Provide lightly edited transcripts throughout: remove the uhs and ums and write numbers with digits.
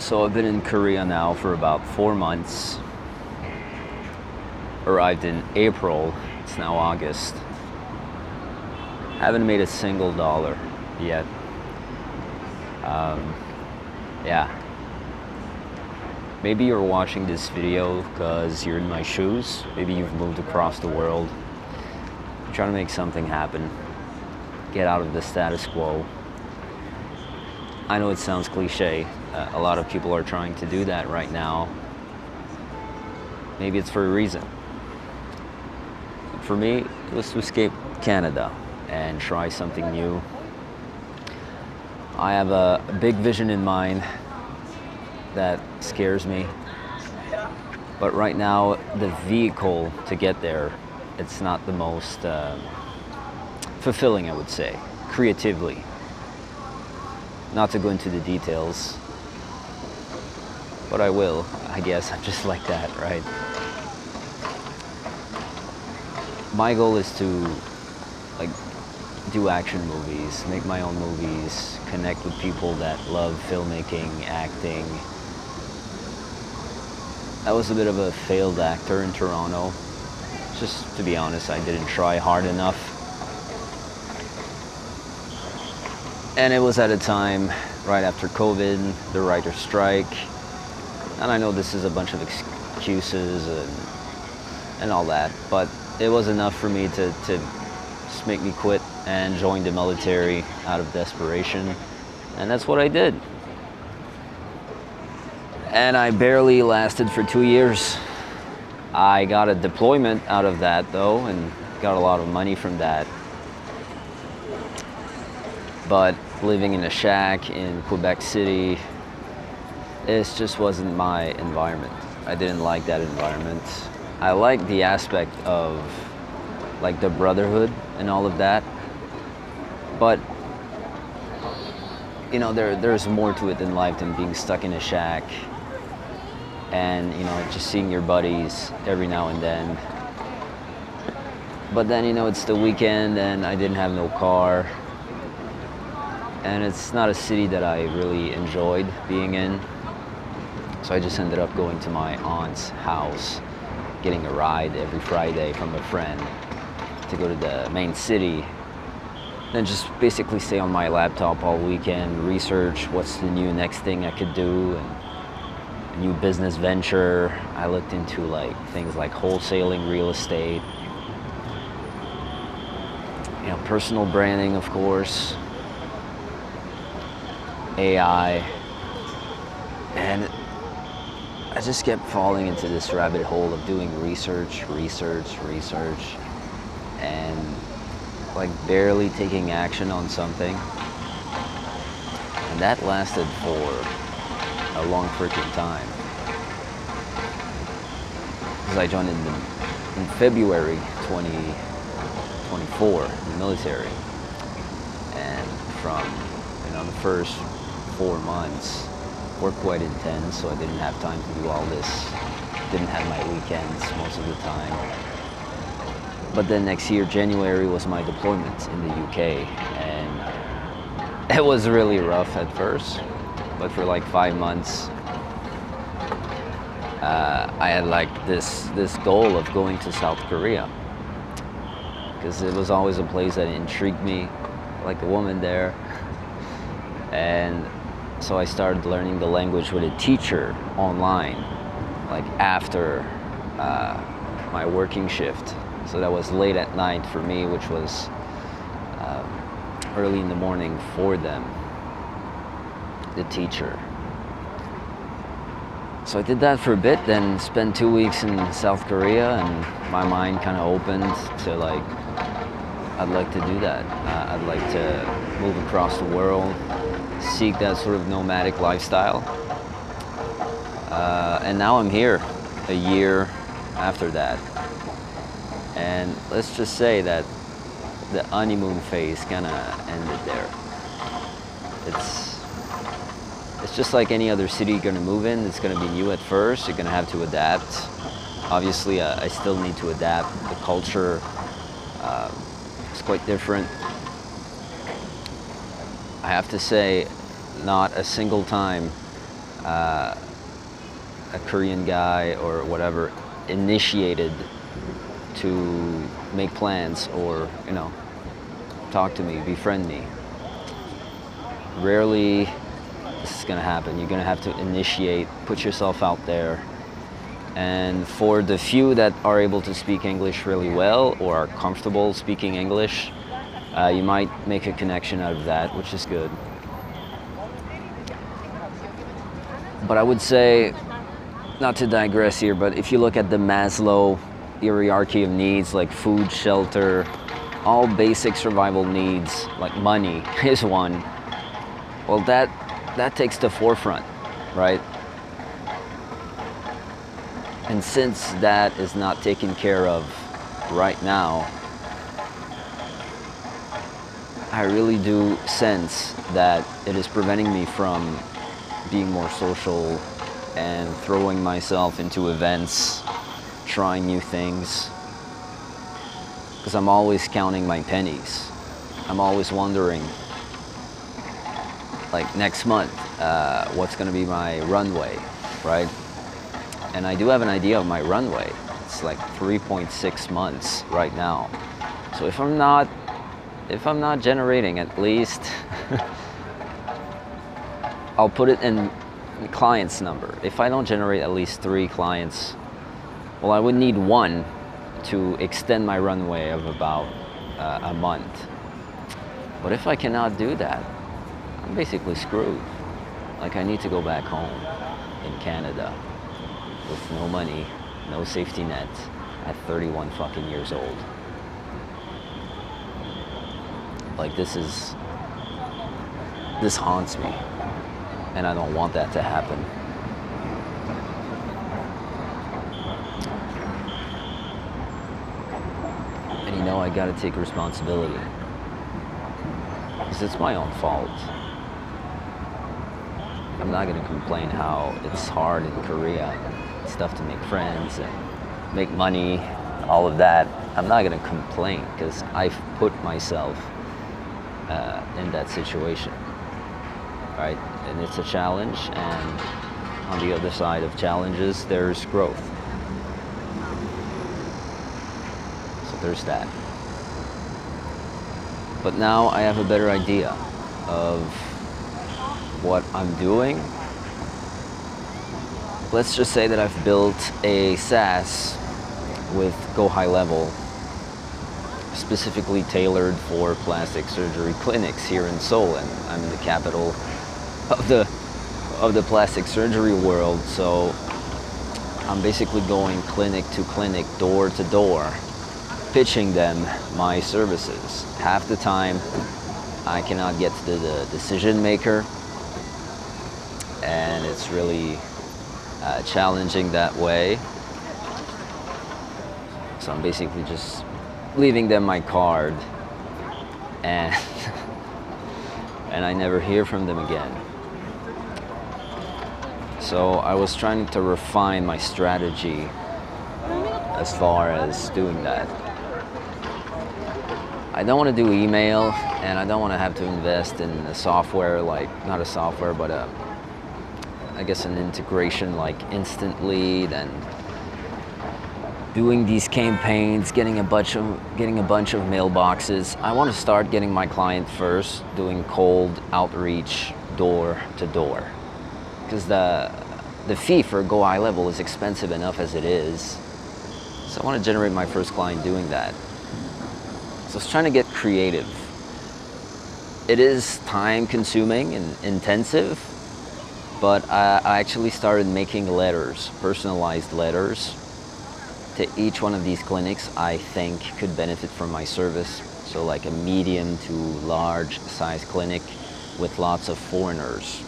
So I've been in Korea now for about 4 months. Arrived in April, it's now August. Haven't made a single dollar yet. Yeah. Maybe you're watching this video because you're in my shoes. Maybe you've moved across the world. I'm trying to make something happen. Get out of the status quo. I know it sounds cliche. A lot of people are trying to do that right now. Maybe it's for a reason. For me, it was to escape Canada and try something new. I have a big vision in mind that scares me. But right now, the vehicle to get there, it's not the most fulfilling, I would say, creatively. Not to go into the details, but I will. I guess I'm just like that, right? My goal is to do action movies, make my own movies, connect with people that love filmmaking, acting. I was a bit of a failed actor in Toronto. Just to be honest, I didn't try hard enough. And it was at a time right after COVID, the writer's strike. And I know this is a bunch of excuses and all that, but it was enough for me to just make me quit and join the military out of desperation. And that's what I did. And I barely lasted for 2 years. I got a deployment out of that though, and got a lot of money from that. But living in a shack in Quebec City, it just wasn't my environment. I didn't like that environment. I like the aspect of like the brotherhood and all of that, but you know, there's more to it than life than being stuck in a shack and, you know, just seeing your buddies every now and then. But then, you know, it's the weekend and I didn't have no car, and it's not a city that I really enjoyed being in. So I just ended up going to my aunt's house, getting a ride every Friday from a friend to go to the main city. Then just basically stay on my laptop all weekend, research what's the new next thing I could do, and a new business venture. I looked into like things like wholesaling real estate, you know, personal branding, of course, AI, and I just kept falling into this rabbit hole of doing research, and like barely taking action on something. And that lasted for a long freaking time. Because I joined in February 2024 in the military. And from, you know, the first 4 months, were quite intense, so I didn't have time to do all this. Didn't have my weekends most of the time. But then next year, January, was my deployment in the UK, and it was really rough at first. But for like 5 months, I had like this goal of going to South Korea, because it was always a place that intrigued me, like a woman there. And so I started learning the language with a teacher online, like after my working shift. So that was late at night for me, which was early in the morning for them, the teacher. So I did that for a bit, then spent 2 weeks in South Korea, and my mind kind of opened to like, I'd like to do that. I'd like to move across the world, seek that sort of nomadic lifestyle. And now I'm here, a year after that. And let's just say that the honeymoon phase kind of ended there. It's just like any other city you're going to move in. It's going to be new at first. You're going to have to adapt. Obviously, I still need to adapt. The culture is quite different. I have to say, not a single time a Korean guy or whatever initiated to make plans or, talk to me, befriend me. Rarely this is gonna happen. You're gonna have to initiate, put yourself out there. And for the few that are able to speak English really well or are comfortable speaking English, you might make a connection out of that, which is good. But I would say, not to digress here, but if you look at the Maslow hierarchy of needs, like food, shelter, all basic survival needs, like money is one, well, that takes the forefront, right? And since that is not taken care of right now, I really do sense that it is preventing me from being more social and throwing myself into events, trying new things. Because I'm always counting my pennies. I'm always wondering, like next month, what's gonna be my runway, right? And I do have an idea of my runway. It's like 3.6 months right now. So if I'm not generating at least, I'll put it in clients number. If I don't generate at least 3 clients, well, I would need 1 to extend my runway of about a month. But if I cannot do that, I'm basically screwed. Like, I need to go back home in Canada with no money, no safety net at 31 fucking years old. Like, this haunts me, and I don't want that to happen. And I gotta take responsibility, because it's my own fault. I'm not gonna complain how it's hard in Korea. It's tough to make friends and make money, all of that. I'm not gonna complain because I've put myself in that situation, right? And it's a challenge, and on the other side of challenges, there's growth. So there's that. But now I have a better idea of what I'm doing. Let's just say that I've built a SaaS with Go High Level, specifically tailored for plastic surgery clinics here in Seoul, and I'm in the capital of the plastic surgery world. So I'm basically going clinic to clinic, door to door, pitching them my services. Half the time I cannot get to the decision maker, and it's really challenging that way. So I'm basically just leaving them my card, and and I never hear from them again. So I was trying to refine my strategy as far as doing that. I don't want to do email, and I don't want to have to invest in a software, like, not a software, but I guess an integration like Instantly, then doing these campaigns, getting a bunch of mailboxes. I want to start getting my client first, doing cold outreach, door to door, because the fee for Go High Level is expensive enough as it is. So I want to generate my first client doing that. So I was trying to get creative. It is time consuming and intensive, but I actually started making letters, personalized letters, to each one of these clinics I think could benefit from my service. So like a medium to large size clinic with lots of foreigners.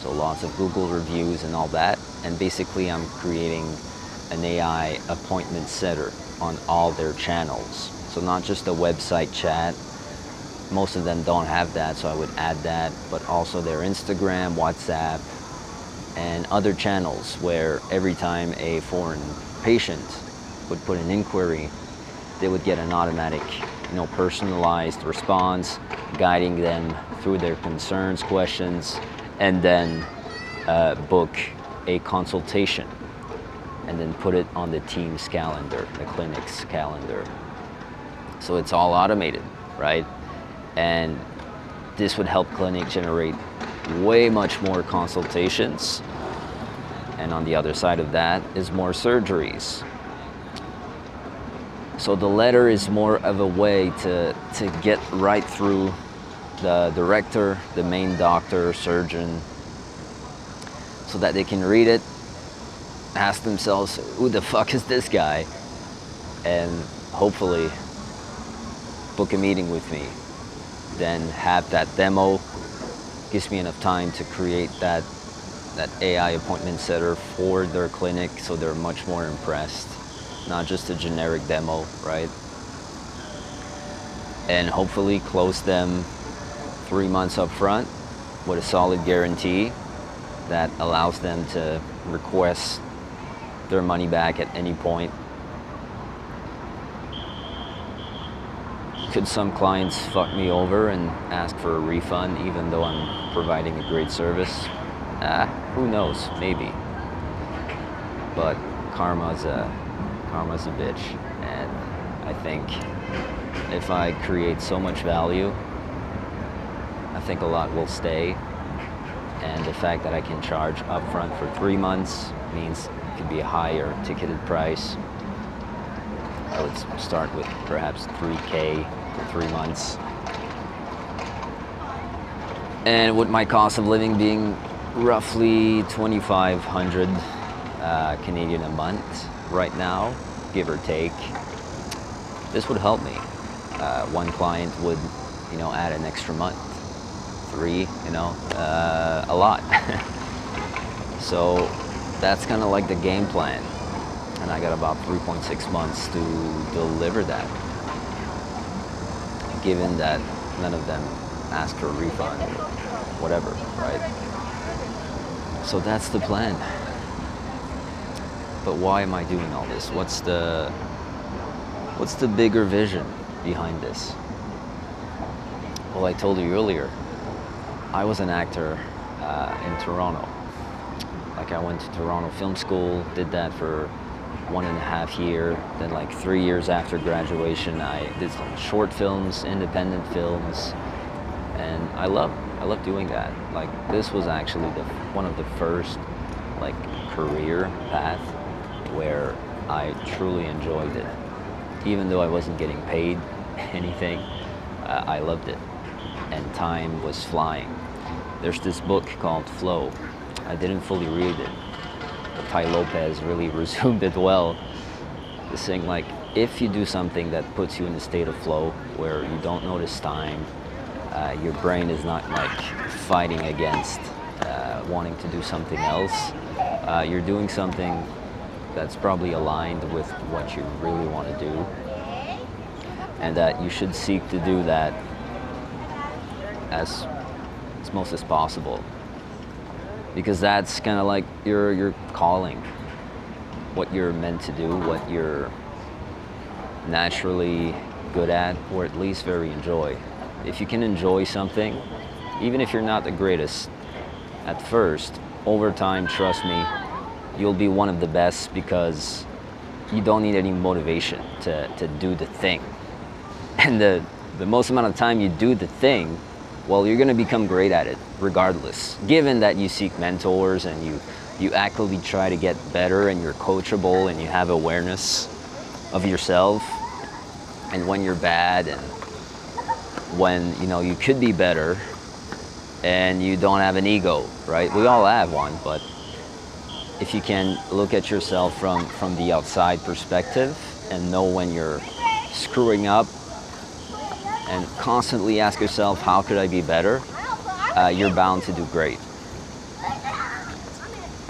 So lots of Google reviews and all that. And basically I'm creating an AI appointment setter on all their channels. So not just a website chat. Most of them don't have that, so I would add that, but also their Instagram, WhatsApp, and other channels where every time a foreign patient would put an inquiry, they would get an automatic, personalized response, guiding them through their concerns, questions, and then book a consultation and then put it on the team's calendar, the clinic's calendar. So it's all automated, right? And this would help clinic generate way much more consultations. And on the other side of that is more surgeries. So the letter is more of a way to get right through the director, the main doctor, surgeon, so that they can read it, ask themselves, who the fuck is this guy? And hopefully book a meeting with me. Then have that demo. Gives me enough time to create that AI appointment setter for their clinic so they're much more impressed. Not just a generic demo, right? And hopefully close them 3 months up front with a solid guarantee that allows them to request their money back at any point. Could some clients fuck me over and ask for a refund even though I'm providing a great service? Who knows, maybe. But karma's a bitch, and I think if I create so much value, I think a lot will stay. And the fact that I can charge upfront for 3 months means it could be a higher ticketed price. I would start with perhaps $3K for 3 months. And with my cost of living being roughly 2,500 Canadian a month right now, give or take, this would help me. One client would, add an extra month. 3, a lot. So that's kind of like the game plan. And I got about 3.6 months to deliver that. Given that none of them ask for a refund or whatever, right? So that's the plan. But why am I doing all this? What's the bigger vision behind this? Well, I told you earlier, I was an actor in Toronto. Like, I went to Toronto Film School, did that for 1.5 years. Then 3 years after graduation, I did some short films, independent films, and I love doing that. This was actually one of the first career path where I truly enjoyed it. Even though I wasn't getting paid anything, I loved it, and time was flying. There's this book called Flow. I didn't fully read it, but Tai Lopez really resumed it well. He's saying if you do something that puts you in a state of flow where you don't notice time, your brain is not fighting against wanting to do something else. You're doing something that's probably aligned with what you really want to do, and that you should seek to do that as most as possible, because that's kind of your calling, what you're meant to do, what you're naturally good at, or at least very enjoy. If you can enjoy something, even if you're not the greatest at first, over time, trust me, you'll be one of the best, because you don't need any motivation to do the thing. And the most amount of time you do the thing, well, you're going to become great at it regardless, given that you seek mentors and you actively try to get better, and you're coachable and you have awareness of yourself and when you're bad and when you could be better, and you don't have an ego, right? We all have one, but if you can look at yourself from the outside perspective and know when you're screwing up and constantly ask yourself, how could I be better? You're bound to do great.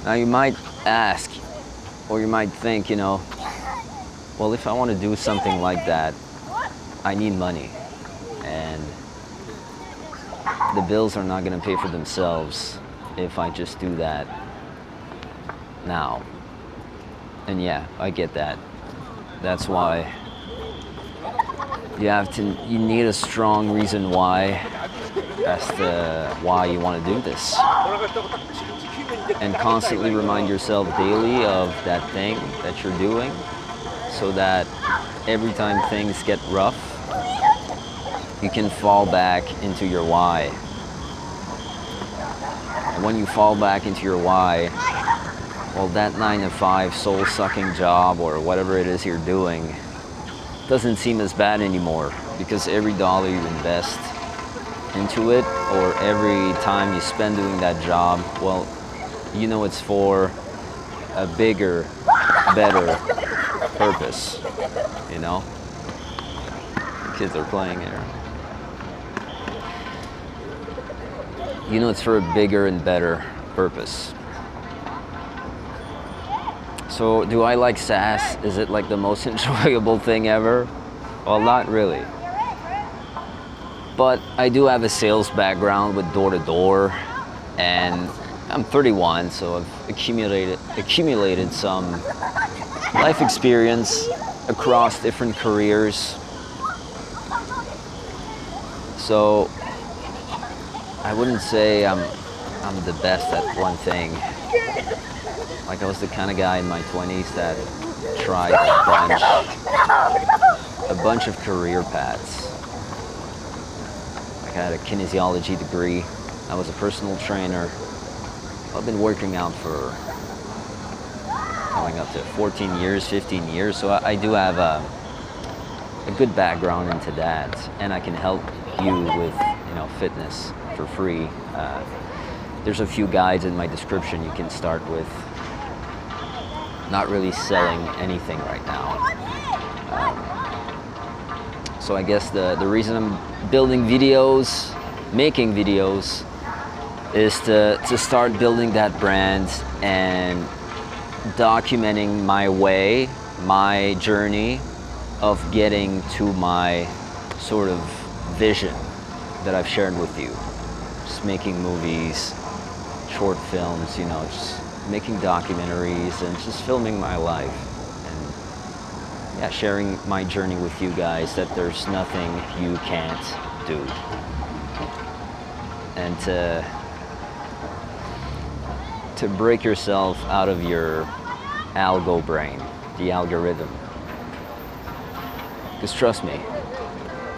Now you might ask, or you might think, well, if I want to do something like that, I need money. And the bills are not going to pay for themselves if I just do that now. And yeah, I get that. That's why you need a strong reason why, as to why you want to do this. and constantly remind yourself daily of that thing that you're doing, so that every time things get rough, you can fall back into your why. And when you fall back into your why, well, that 9 to 5 soul-sucking job or whatever it is you're doing doesn't seem as bad anymore, because every dollar you invest into it, or every time you spend doing that job, well, you know it's for a bigger, better purpose, you know? Kids are playing here. You know it's for a bigger and better purpose. So, do I like SaaS? Is it like the most enjoyable thing ever? Well, not really. But I do have a sales background with door-to-door, and I'm 31, so I've accumulated some life experience across different careers. So I wouldn't say I'm the best at one thing. Like, I was the kind of guy in my 20s that tried a bunch of career paths. Like, I had a kinesiology degree. I was a personal trainer. I've been working out for coming up to 14 years, 15 years. So I do have a good background into that, and I can help you with, fitness for free. There's a few guides in my description you can start with. Not really selling anything right now. So I guess the reason I'm building videos, making videos, is to start building that brand and documenting my way, my journey of getting to my sort of vision that I've shared with you. Just making movies, short films, just making documentaries and just filming my life, and sharing my journey with you guys, that there's nothing you can't do. And to break yourself out of your algo brain, the algorithm. Because trust me,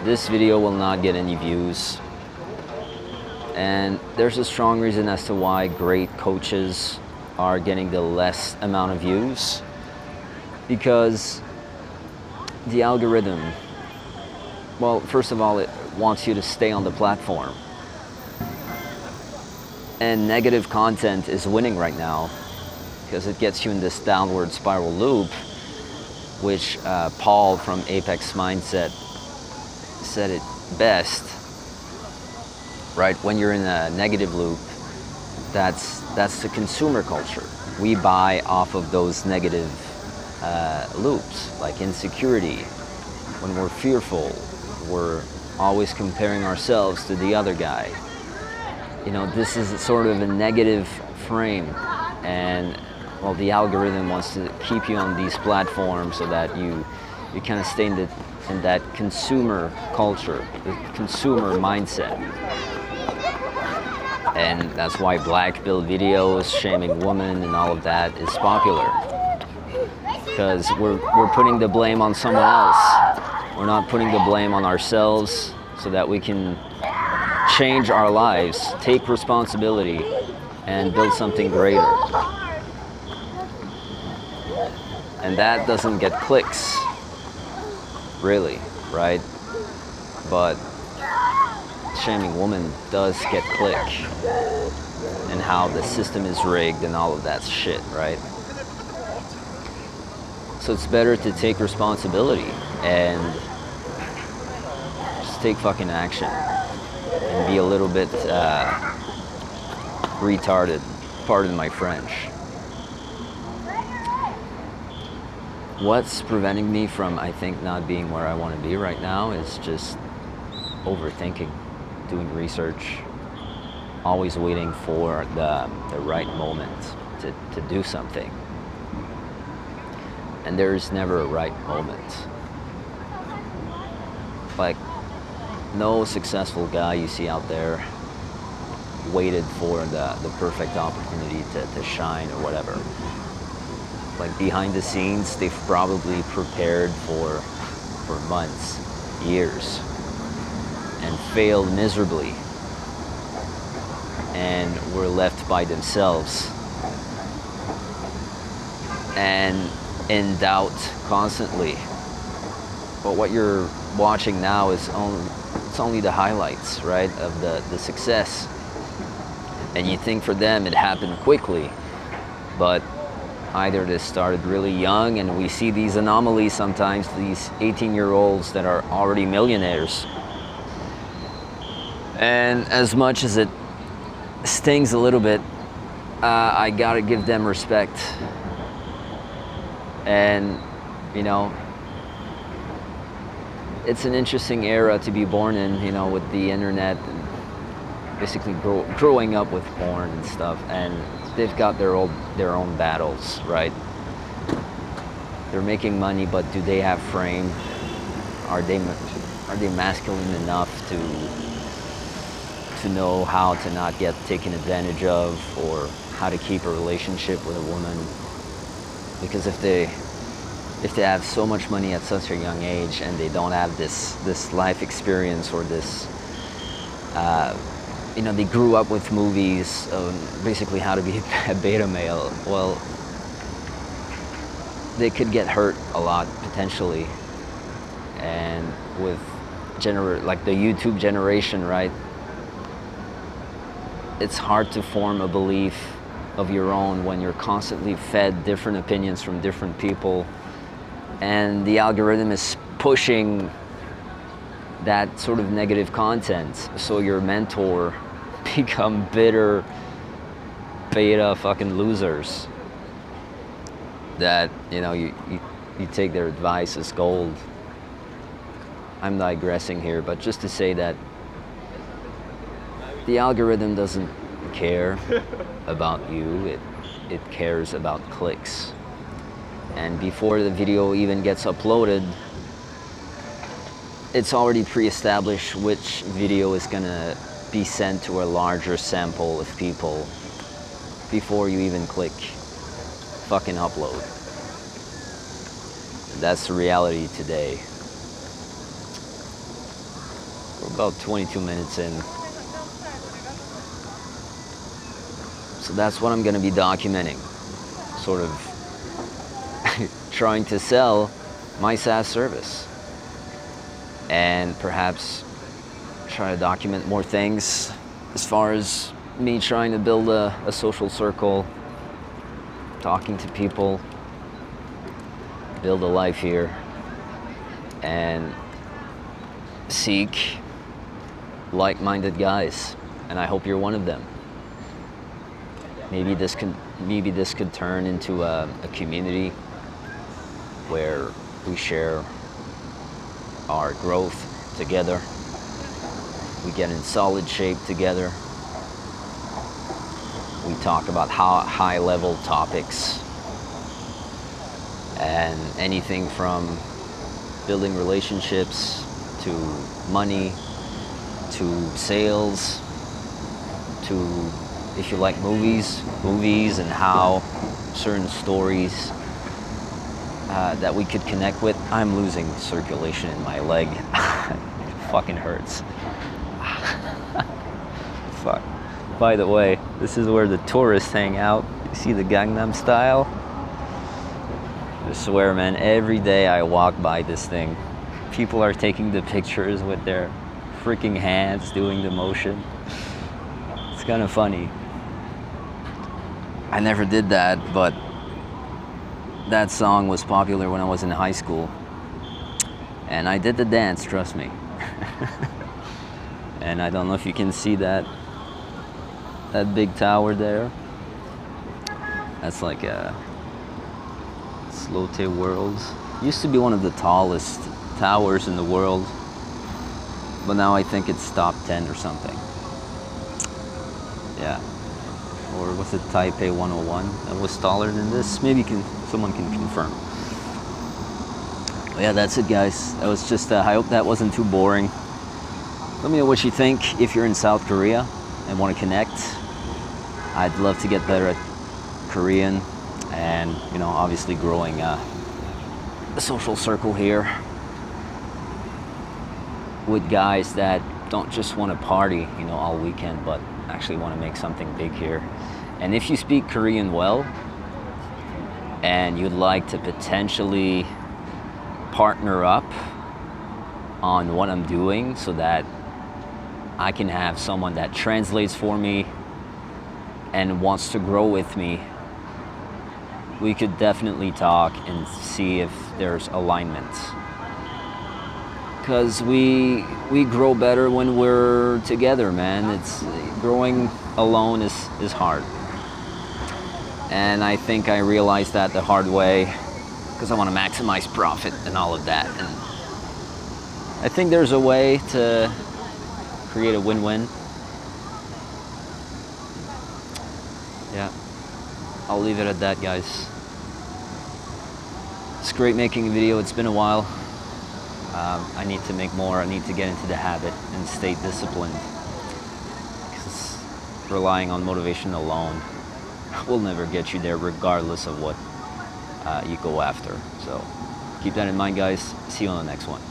this video will not get any views. And there's a strong reason as to why great coaches are getting the less amount of views, because the algorithm, well, first of all, it wants you to stay on the platform. And negative content is winning right now because it gets you in this downward spiral loop, which Paul from Apex Mindset said it best, right? When you're in a negative loop, that's the consumer culture. We buy off of those negative loops, like insecurity. When we're fearful, we're always comparing ourselves to the other guy. This is sort of a negative frame, and well, the algorithm wants to keep you on these platforms so that you kind of stay in that consumer culture, the consumer mindset. And that's why black pill videos, shaming women, and all of that is popular. Because we're putting the blame on someone else. We're not putting the blame on ourselves, so that we can change our lives, take responsibility, and build something greater. And that doesn't get clicks, really, right? But shaming women does get click, and how the system is rigged and all of that shit, right? So it's better to take responsibility and just take fucking action and be a little bit retarded, pardon my French. What's preventing me from, I think, not being where I want to be right now is just overthinking, doing research, always waiting for the right moment to do something. And there's never a right moment. Like, no successful guy you see out there waited for the perfect opportunity to shine or whatever. Like behind the scenes, they've probably prepared for months, years, and failed miserably, and were left by themselves and in doubt constantly. But what you're watching now is only the highlights, right, of the success. And you think for them it happened quickly, but either this started really young, and we see these anomalies sometimes, these 18-year-olds that are already millionaires. And as much as it stings a little bit, I gotta give them respect. And, you know, it's an interesting era to be born in, you know, with the internet and basically growing up with porn and stuff. And they've got their own battles, right? They're making money, but do they have frame? Are they masculine enough to know how to not get taken advantage of, or how to keep a relationship with a woman? Because if they have so much money at such a young age and they don't have this life experience, or this you know, they grew up with movies of basically how to be a beta male, well, they could get hurt a lot potentially. And with like the YouTube generation, right, it's hard to form a belief of your own when you're constantly fed different opinions from different people, and the algorithm is pushing that sort of negative content. So your mentor become bitter beta fucking losers that, you know, you take their advice as gold. I'm digressing here, but just to say that the algorithm doesn't care about you, it cares about clicks. And before the video even gets uploaded, it's already pre-established which video is gonna be sent to a larger sample of people before you even click fucking upload. That's the reality today. We're about 22 minutes in. So that's what I'm gonna be documenting. Sort of trying to sell my SaaS service. And perhaps try to document more things as far as me trying to build a social circle, talking to people, build a life here, and seek like-minded guys. And I hope you're one of them. Maybe this could turn into a community where we share our growth together. We get in solid shape together. We talk about high-level topics, and anything from building relationships to money to sales to, if you like movies and how certain stories that we could connect with. I'm losing circulation in my leg. It fucking hurts. Fuck. By the way, this is where the tourists hang out. You see the Gangnam Style? I swear, man, every day I walk by this thing, people are taking the pictures with their freaking hands doing the motion. It's kind of funny. I never did that, but that song was popular when I was in high school. And I did the dance, trust me. And I don't know if you can see that big tower there. That's like a Slote World. Used to be one of the tallest towers in the world, but now I think it's top 10 or something. Yeah. Or was it Taipei 101 that was taller than this? Maybe someone can confirm. But yeah, that's it, guys. That was just, I hope that wasn't too boring. Let me know what you think if you're in South Korea. and want to connect. I'd love to get better at Korean, and obviously growing the social circle here with guys that don't just want to party, all weekend, but actually want to make something big here. And if you speak Korean well, and you'd like to potentially partner up on what I'm doing so that I can have someone that translates for me and wants to grow with me, we could definitely talk and see if there's alignment. Because we grow better when we're together, man. It's growing alone is hard. And I think I realized that the hard way because I want to maximize profit and all of that. And I think there's a way to create a win-win. Yeah, I'll leave it at that, guys. It's great making a video. It's been a while. I need to make more. I need to get into the habit and stay disciplined, because relying on motivation alone will never get you there, regardless of what you go after. So keep that in mind, guys. See you on the next one.